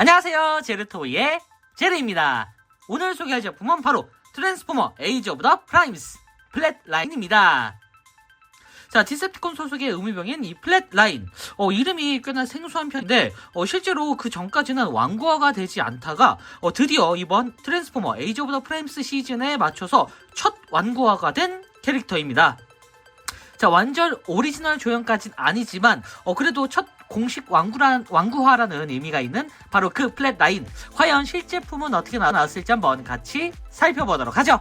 안녕하세요, 제르토이의 제르입니다. 오늘 소개할 제품은 바로 트랜스포머 에이지 오브 더 프라임스 플랫라인입니다. 자, 디셉티콘 소속의 의무병인 이 플랫라인, 이름이 꽤나 생소한 편인데 실제로 그 전까지는 완구화가 되지 않다가 드디어 이번 트랜스포머 에이지 오브 더 프라임스 시즌에 맞춰서 첫 완구화가 된 캐릭터입니다. 자, 완전 오리지널 조형까진 아니지만 그래도 첫 공식 완구화라는 의미가 있는 바로 그 플랫라인, 과연 실제품은 어떻게 나왔을지 한번 같이 살펴보도록 하죠.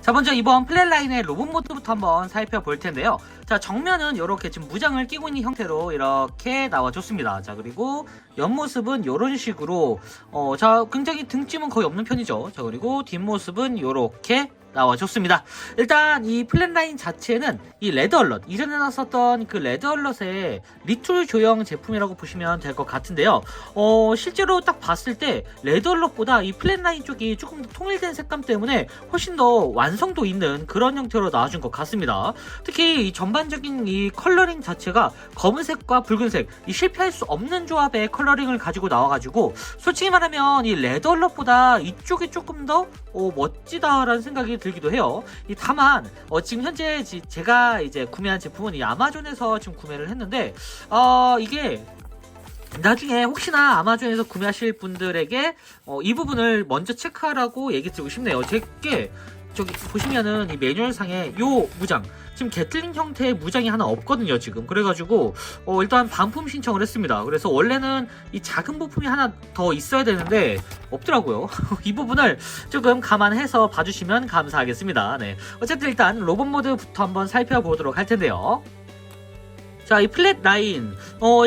자, 먼저 이번 플랫라인의 로봇 모드부터 한번 살펴볼 텐데요. 자, 정면은 이렇게 지금 무장을 끼고 있는 형태로 이렇게 나와줬습니다. 자, 그리고 옆모습은 이런 식으로 자, 굉장히 등짐은 거의 없는 편이죠. 자, 그리고 뒷모습은 이렇게 나와줬습니다. 일단 이 플랫라인 자체는 이 레드얼럿, 이전에 나왔었던 그 레드얼럿의 리툴 조형 제품이라고 보시면 될 것 같은데요. 실제로 딱 봤을 때 레드얼럿보다 이 플랫라인 쪽이 조금 더 통일된 색감 때문에 훨씬 더 완성도 있는 그런 형태로 나와준 것 같습니다. 특히 이 전반적인 이 컬러링 자체가 검은색과 붉은색, 이 실패할 수 없는 조합의 컬러링을 가지고 나와가지고 솔직히 말하면 이 레드얼럿보다 이쪽이 조금 더 멋지다라는 생각이 들기도 해요. 다만 지금 현재 제가 이제 구매한 제품은 이 아마존에서 지금 구매를 했는데 이게 나중에 혹시나 아마존에서 구매하실 분들에게 이 부분을 먼저 체크하라고 얘기 드리고 싶네요. 제게 저기 보시면은 이 매뉴얼상에 요 무장, 지금 게틀링 형태의 무장이 하나 없거든요 지금. 그래가지고 일단 반품 신청을 했습니다. 그래서 원래는 이 작은 부품이 하나 더 있어야 되는데 없더라고요. 이 부분을 조금 감안해서 봐주시면 감사하겠습니다. 네, 어쨌든 일단 로봇 모드부터 한번 살펴보도록 할 텐데요. 자, 이 플랫라인,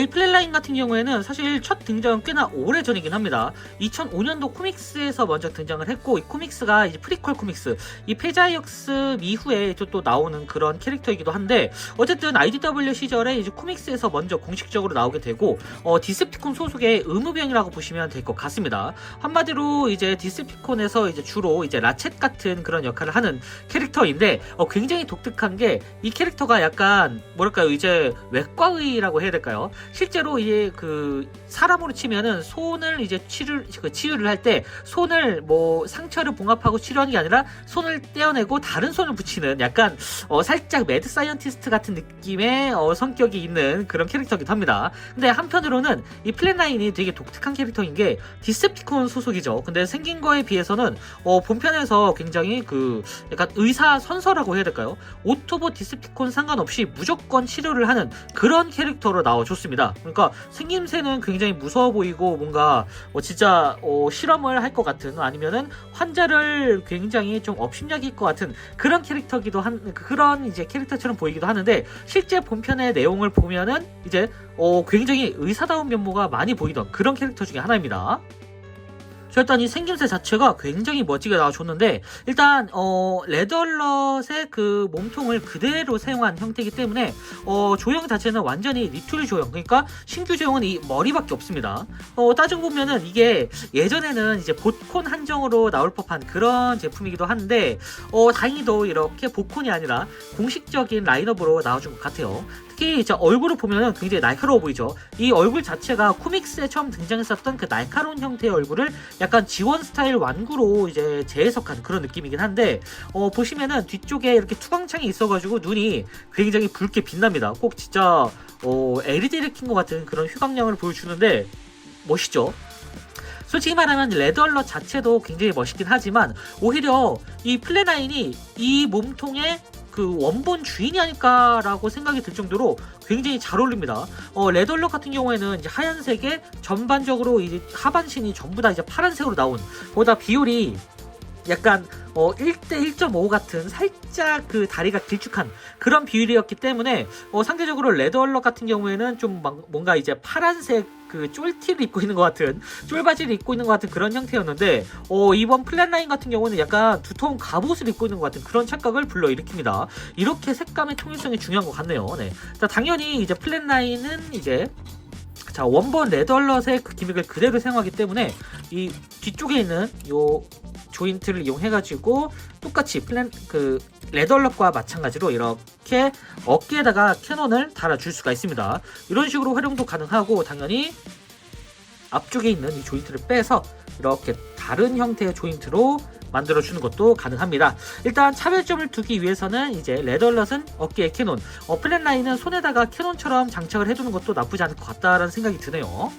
이 플랫라인 같은 경우에는 사실 첫 등장은 꽤나 오래 전이긴 합니다. 2005년도 코믹스에서 먼저 등장을 했고, 이 코믹스가 이제 프리퀄 코믹스, 이 페자이역스 이후에 또 나오는 그런 캐릭터이기도 한데, 어쨌든 IDW 시절에 이제 코믹스에서 먼저 공식적으로 나오게 되고, 디셉티콘 소속의 의무병이라고 보시면 될 것 같습니다. 한마디로 이제 디셉티콘에서 이제 주로 이제 라쳇 같은 그런 역할을 하는 캐릭터인데, 굉장히 독특한 게 이 캐릭터가 약간 뭐랄까요, 이제 외과의라고 해야 될까요? 실제로 이제 그 사람으로 치면은 손을 이제 치유를 할 때 손을 뭐 상처를 봉합하고 치료하는 게 아니라 손을 떼어내고 다른 손을 붙이는 약간 살짝 매드 사이언티스트 같은 느낌의 성격이 있는 그런 캐릭터이기도 합니다. 근데 한편으로는 이 플랫라인이 되게 독특한 캐릭터인 게 디셉티콘 소속이죠. 근데 생긴 거에 비해서는 본편에서 굉장히 그 약간 의사 선서라고 해야 될까요? 오토보 디셉티콘 상관없이 무조건 치료를 하는 그런 캐릭터로 나와줬습니다. 그러니까 생김새는 굉장히 무서워 보이고 뭔가 진짜 실험을 할 것 같은, 아니면은 환자를 굉장히 좀 업심약일 것 같은 그런 캐릭터기도 한, 그런 이제 캐릭터처럼 보이기도 하는데, 실제 본편의 내용을 보면은 이제 굉장히 의사다운 면모가 많이 보이던 그런 캐릭터 중에 하나입니다. 일단 이 생김새 자체가 굉장히 멋지게 나와줬는데, 일단 레드얼럿의 그 몸통을 그대로 사용한 형태이기 때문에 조형 자체는 완전히 리툴 조형, 그러니까 신규 조형은 이 머리밖에 없습니다. 따지고 보면은 이게 예전에는 이제 복콘 한정으로 나올 법한 그런 제품이기도 한데 다행히도 이렇게 복콘이 아니라 공식적인 라인업으로 나와준 것 같아요. 특히 이제 얼굴을 보면은 굉장히 날카로워 보이죠. 이 얼굴 자체가 코믹스에 처음 등장했었던 그 날카로운 형태의 얼굴을 약간 지원 스타일 완구로 이제 재해석한 그런 느낌이긴 한데, 보시면은 뒤쪽에 이렇게 투광창이 있어가지고 눈이 굉장히 붉게 빛납니다. 꼭 진짜 LED를 킨 것 같은 그런 휘광량을 보여주는데 멋있죠. 솔직히 말하면 레드얼럿 자체도 굉장히 멋있긴 하지만 오히려 이 플랫라인이 이 몸통에 그 원본 주인이 아닐까라고 생각이 들 정도로 굉장히 잘 어울립니다. 레드얼럿 같은 경우에는 이제 하얀색에 전반적으로 이제 하반신이 전부 다 이제 파란색으로 나온, 거기다 비율이 약간 1대 1.5 같은 살짝 그 다리가 길쭉한 그런 비율이었기 때문에 상대적으로 레드얼럿 같은 경우에는 좀 뭔가 이제 파란색 그 쫄티를 입고 있는 것 같은, 쫄바지를 입고 있는 것 같은 그런 형태였는데 이번 플랫라인 같은 경우는 약간 두터운 갑옷을 입고 있는 것 같은 그런 착각을 불러일으킵니다. 이렇게 색감의 통일성이 중요한 것 같네요. 네. 자, 당연히 이제 플랫라인은 이제 자, 원본 레드얼럿의 그 기믹을 그대로 사용하기 때문에 이 뒤쪽에 있는 요 조인트를 이용해가지고 똑같이 레더럭과 마찬가지로 이렇게 어깨에다가 캐논을 달아줄 수가 있습니다. 이런 식으로 활용도 가능하고, 당연히 앞쪽에 있는 이 조인트를 빼서 이렇게 다른 형태의 조인트로 만들어주는 것도 가능합니다. 일단 차별점을 두기 위해서는 이제 레더럿은 어깨에 캐논, 플랫라인은 손에다가 캐논처럼 장착을 해두는 것도 나쁘지 않을 것 같다라는 생각이 드네요.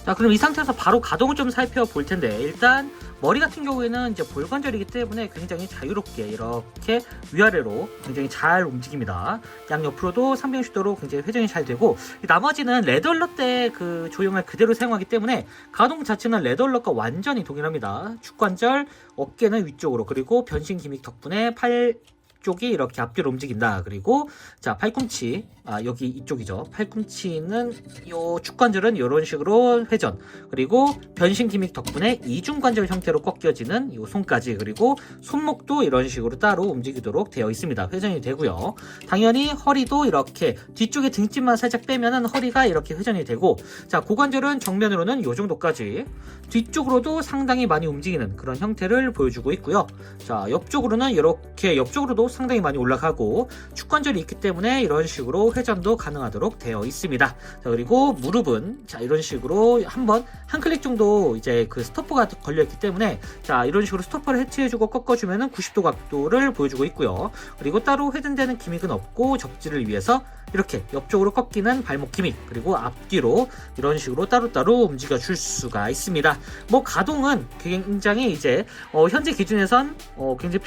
자, 그럼 이 상태에서 바로 가동을 좀 살펴볼 텐데, 일단 머리 같은 경우에는 이제 볼관절이기 때문에 굉장히 자유롭게 이렇게 위아래로 굉장히 잘 움직입니다. 양옆으로도 360도로 굉장히 회전이 잘 되고, 나머지는 레더럿 때 그 조형을 그대로 사용하기 때문에 가동 자체는 레더럿과 완전히 동일합니다. 축관절, 어깨는 위쪽으로, 그리고 변신 기믹 덕분에 팔 쪽이 이렇게 앞뒤로 움직인다. 그리고 자, 팔꿈치, 여기 이쪽이죠. 팔꿈치는 요 축관절은 이런 식으로 회전, 그리고 변신 기믹 덕분에 이중관절 형태로 꺾여지는 요 손까지, 그리고 손목도 이런 식으로 따로 움직이도록 되어 있습니다. 회전이 되고요. 당연히 허리도 이렇게 뒤쪽에 등집만 살짝 빼면은 허리가 이렇게 회전이 되고, 자, 고관절은 정면으로는 요 정도까지, 뒤쪽으로도 상당히 많이 움직이는 그런 형태를 보여주고 있고요. 자, 옆쪽으로는 이렇게 옆쪽으로도 상당히 많이 올라가고, 축관절이 있기 때문에 이런 식으로 회전도 가능하도록 되어 있습니다. 자, 그리고 무릎은 자, 이런 식으로 한 클릭 정도 이제 그 스토퍼가 걸려 있기 때문에, 자, 이런 식으로 스토퍼를 해체해주고 꺾어주면은 90도 각도를 보여주고 있고요. 그리고 따로 회전되는 기믹은 없고, 적지를 위해서 이렇게 옆쪽으로 꺾이는 발목 기믹, 그리고 앞뒤로 이런 식으로 따로따로 움직여 줄 수가 있습니다. 뭐 가동은 굉장히 이제 현재 기준에선 굉장히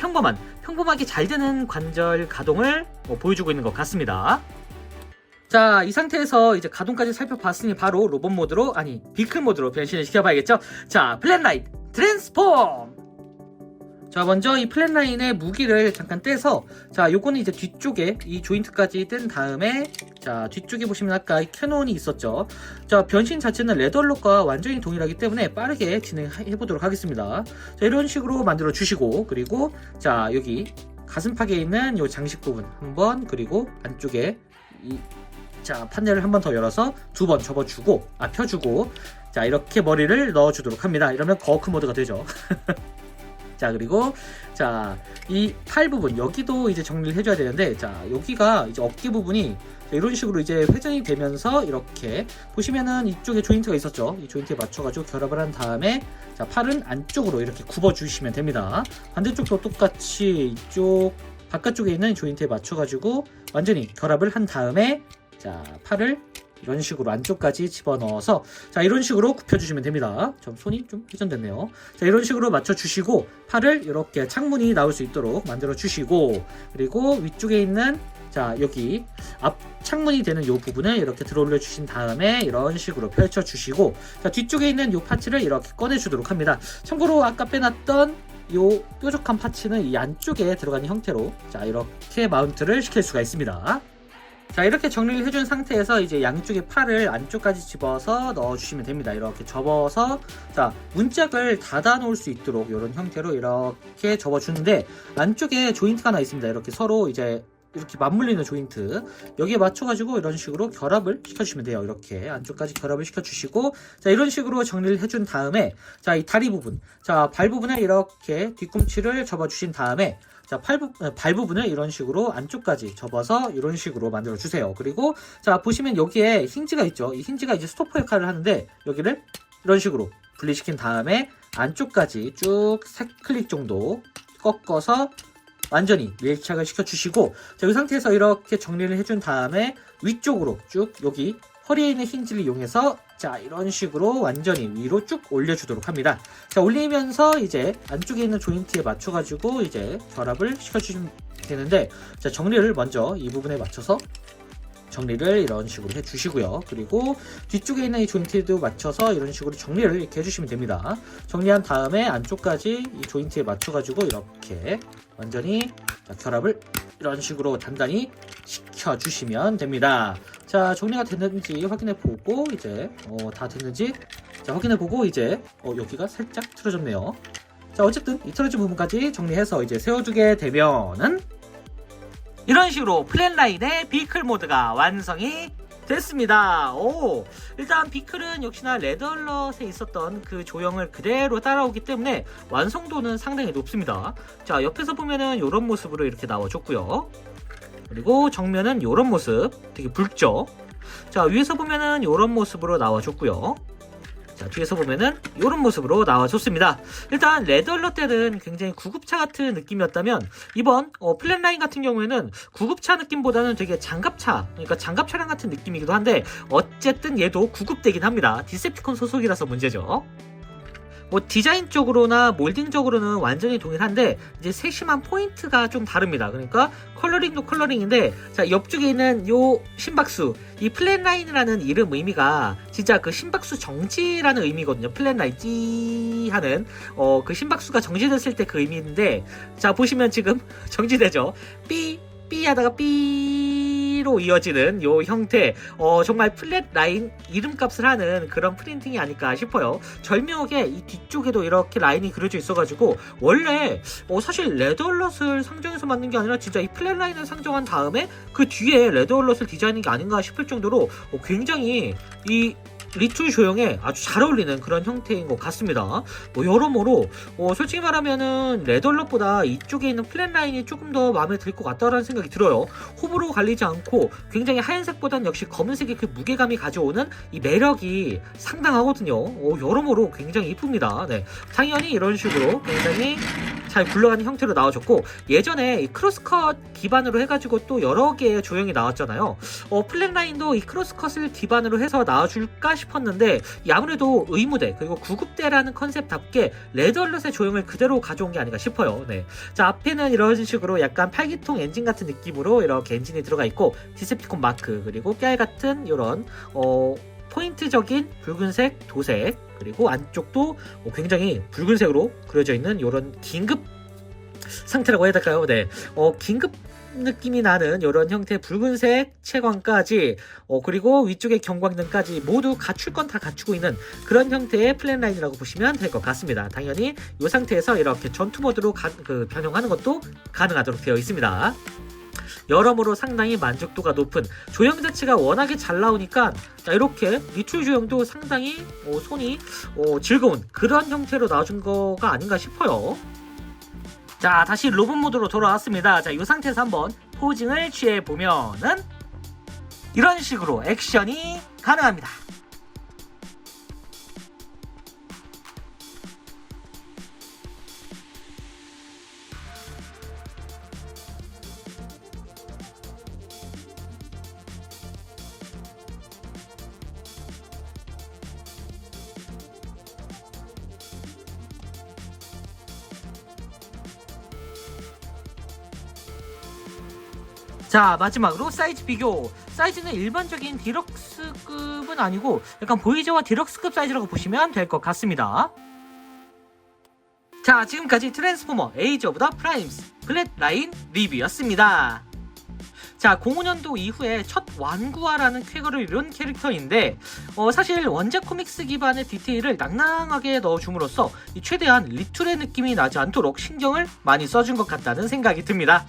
평범하게 잘 되는 관절 가동을 보여주고 있는 것 같습니다. 자, 이 상태에서 이제 가동까지 살펴봤으니 바로 로봇 모드로, 비클 모드로 변신을 시켜봐야겠죠. 자, 플랫라인 트랜스폼! 자, 먼저 이 플랫라인의 무기를 잠깐 떼서, 자, 요거는 이제 뒤쪽에 이 조인트까지 뗀 다음에, 자, 뒤쪽에 보시면 아까 이 캐논이 있었죠. 자, 변신 자체는 레더럭과 완전히 동일하기 때문에 빠르게 진행해 보도록 하겠습니다. 자, 이런 식으로 만들어 주시고, 그리고 자, 여기 가슴팍에 있는 요 장식 부분 한번, 그리고 안쪽에 자, 판넬을 한 번 더 열어서 두 번 접어주고, 펴주고, 자, 이렇게 머리를 넣어주도록 합니다. 이러면 거크 모드가 되죠. 자, 그리고 자, 이 팔 부분 여기도 이제 정리를 해줘야 되는데, 자, 여기가 이제 어깨 부분이 이런 식으로 이제 회전이 되면서, 이렇게 보시면은 이쪽에 조인트가 있었죠. 이 조인트에 맞춰가지고 결합을 한 다음에, 자, 팔은 안쪽으로 이렇게 굽어주시면 됩니다. 반대쪽도 똑같이 이쪽 바깥쪽에 있는 조인트에 맞춰가지고 완전히 결합을 한 다음에, 자, 팔을 이런 식으로 안쪽까지 집어넣어서, 자, 이런 식으로 굽혀주시면 됩니다. 손이 좀 회전됐네요. 자, 이런 식으로 맞춰주시고, 팔을 이렇게 창문이 나올 수 있도록 만들어주시고, 그리고 위쪽에 있는, 자, 여기 앞 창문이 되는 이 부분을 이렇게 들어 올려 주신 다음에 이런 식으로 펼쳐주시고, 자, 뒤쪽에 있는 이 파츠를 이렇게 꺼내주도록 합니다. 참고로 아까 빼놨던 이 뾰족한 파츠는 이 안쪽에 들어가는 형태로, 자, 이렇게 마운트를 시킬 수가 있습니다. 자, 이렇게 정리를 해준 상태에서 이제 양쪽에 팔을 안쪽까지 집어서 넣어주시면 됩니다. 이렇게 접어서, 자, 문짝을 닫아 놓을 수 있도록 이런 형태로 이렇게 접어주는데, 안쪽에 조인트가 하나 있습니다. 이렇게 서로 이제 이렇게 맞물리는 조인트, 여기에 맞춰가지고 이런 식으로 결합을 시켜주시면 돼요. 이렇게 안쪽까지 결합을 시켜주시고, 자, 이런 식으로 정리를 해준 다음에, 자, 이 다리 부분, 자, 발 부분에 이렇게 뒤꿈치를 접어주신 다음에, 자, 발 부분을 이런 식으로 안쪽까지 접어서 이런 식으로 만들어 주세요. 그리고 자, 보시면 여기에 힌지가 있죠. 이 힌지가 이제 스토퍼 역할을 하는데, 여기를 이런 식으로 분리시킨 다음에 안쪽까지 쭉 3클릭 정도 꺾어서 완전히 밀착을 시켜주시고, 자, 이 상태에서 이렇게 정리를 해준 다음에 위쪽으로 쭉 여기 허리에 있는 힌지를 이용해서, 자, 이런 식으로 완전히 위로 쭉 올려주도록 합니다. 자, 올리면서 이제 안쪽에 있는 조인트에 맞춰가지고 이제 결합을 시켜주시면 되는데, 자, 정리를 먼저 이 부분에 맞춰서 정리를 이런 식으로 해주시고요. 그리고 뒤쪽에 있는 이 조인트에도 맞춰서 이런 식으로 정리를 이렇게 해주시면 됩니다. 정리한 다음에 안쪽까지 이 조인트에 맞춰가지고 이렇게 완전히, 자, 결합을 이런 식으로 단단히 시켜주시면 됩니다. 자, 정리가 됐는지 확인해보고, 이제 다 됐는지, 자, 확인해보고, 이제 여기가 살짝 틀어졌네요. 자, 어쨌든 이 틀어진 부분까지 정리해서 이제 세워두게 되면은 이런 식으로 플랫라인의 비클 모드가 완성이 됐습니다. 오, 일단 비클은 역시나 레드얼럿에 있었던 그 조형을 그대로 따라오기 때문에 완성도는 상당히 높습니다. 자, 옆에서 보면은 이런 모습으로 이렇게 나와줬고요. 그리고 정면은 이런 모습, 되게 붉죠. 자, 위에서 보면은 이런 모습으로 나와줬고요. 자, 뒤에서 보면은 이런 모습으로 나와줬습니다. 일단 레드얼럿 때는 굉장히 구급차 같은 느낌이었다면 이번 플랫라인 같은 경우에는 구급차 느낌보다는 되게 장갑차, 그러니까 장갑 차량 같은 느낌이기도 한데 어쨌든 얘도 구급되긴 합니다. 디셉티콘 소속이라서 문제죠. 뭐 디자인적으로나 몰딩적으로는 완전히 동일한데 이제 세심한 포인트가 좀 다릅니다. 그러니까 컬러링도 컬러링인데, 자, 옆쪽에 있는 요 심박수, 이 플랫라인이라는 이름 의미가 진짜 그 심박수 정지라는 의미거든요. 플랫라인 찌 하는 그 심박수가 정지됐을 때 그 의미인데, 자, 보시면 지금 정지되죠. 삐 하다가 삐로 이어지는 요 형태, 정말 플랫 라인 이름값을 하는 그런 프린팅이 아닐까 싶어요. 절묘하게 이 뒤쪽에도 이렇게 라인이 그려져 있어가지고 원래 사실 레드얼럿을 상정해서 만든 게 아니라 진짜 이 플랫 라인을 상정한 다음에 그 뒤에 레드얼럿을 디자인한 게 아닌가 싶을 정도로 굉장히 이 리툴 조형에 아주 잘 어울리는 그런 형태인 것 같습니다. 뭐 여러모로 솔직히 말하면은 레드얼럿보다 이쪽에 있는 플랫 라인이 조금 더 마음에 들 것 같다라는 생각이 들어요. 호불호 갈리지 않고 굉장히 하얀색보다는 역시 검은색의 그 무게감이 가져오는 이 매력이 상당하거든요. 여러모로 굉장히 이쁩니다. 네, 당연히 이런 식으로 굉장히 잘 굴러가는 형태로 나와줬고, 예전에 이 크로스컷 기반으로 해가지고 또 여러 개의 조형이 나왔잖아요. 플랫 라인도 이 크로스컷을 기반으로 해서 나와줄까 싶었는데 아무래도 의무대 그리고 구급대라는 컨셉답게 레드얼럿의 조형을 그대로 가져온 게 아닌가 싶어요. 네, 자, 앞에는 이런 식으로 약간 팔기통 엔진 같은 느낌으로 이렇게 엔진이 들어가 있고 디셉티콘 마크, 그리고 깨알 같은 이런 포인트적인 붉은색 도색, 그리고 안쪽도 굉장히 붉은색으로 그려져 있는 이런 긴급 상태라고 해야 될까요? 네, 긴급 느낌이 나는 이런 형태의 붉은색 채광까지, 그리고 위쪽에 경광등까지 모두 갖출 건 다 갖추고 있는 그런 형태의 플랫라인이라고 보시면 될 것 같습니다. 당연히 이 상태에서 이렇게 전투 모드로 변형하는 것도 가능하도록 되어 있습니다. 여러모로 상당히 만족도가 높은, 조형 자체가 워낙에 잘 나오니까 이렇게 리툴 조형도 상당히 손이 즐거운 그런 형태로 나와준 거가 아닌가 싶어요. 자, 다시 로봇 모드로 돌아왔습니다. 자, 이 상태에서 한번 포징을 취해보면은 이런 식으로 액션이 가능합니다. 자, 마지막으로 사이즈 비교. 사이즈는 일반적인 디럭스급은 아니고 약간 보이저와 디럭스급 사이즈라고 보시면 될 것 같습니다. 자, 지금까지 트랜스포머 에이지 오브 더 프라임스 플랫 라인 리뷰였습니다. 자, 05년도 이후에 첫 완구화라는 쾌거를 이룬 캐릭터인데 사실 원작 코믹스 기반의 디테일을 낭낭하게 넣어줌으로써 최대한 리툴의 느낌이 나지 않도록 신경을 많이 써준 것 같다는 생각이 듭니다.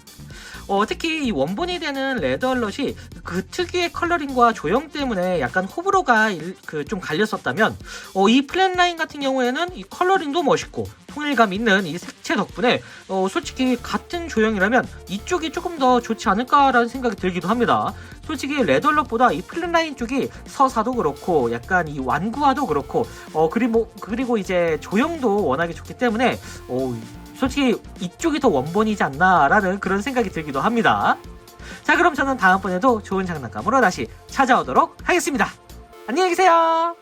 특히 이 원본이 되는 레드얼럿이 그 특유의 컬러링과 조형 때문에 약간 호불호가 좀 갈렸었다면 이 플랫라인 같은 경우에는 이 컬러링도 멋있고 통일감 있는 이 색채 덕분에 솔직히 같은 조형이라면 이쪽이 조금 더 좋지 않을까라는 생각이 들기도 합니다. 솔직히 레드얼럿보다 이 플랫라인 쪽이 서사도 그렇고 약간 이 완구화도 그렇고 그리고 이제 조형도 워낙에 좋기 때문에 솔직히 이쪽이 더 원본이지 않나라는 그런 생각이 들기도 합니다. 자, 그럼 저는 다음번에도 좋은 장난감으로 다시 찾아오도록 하겠습니다. 안녕히 계세요.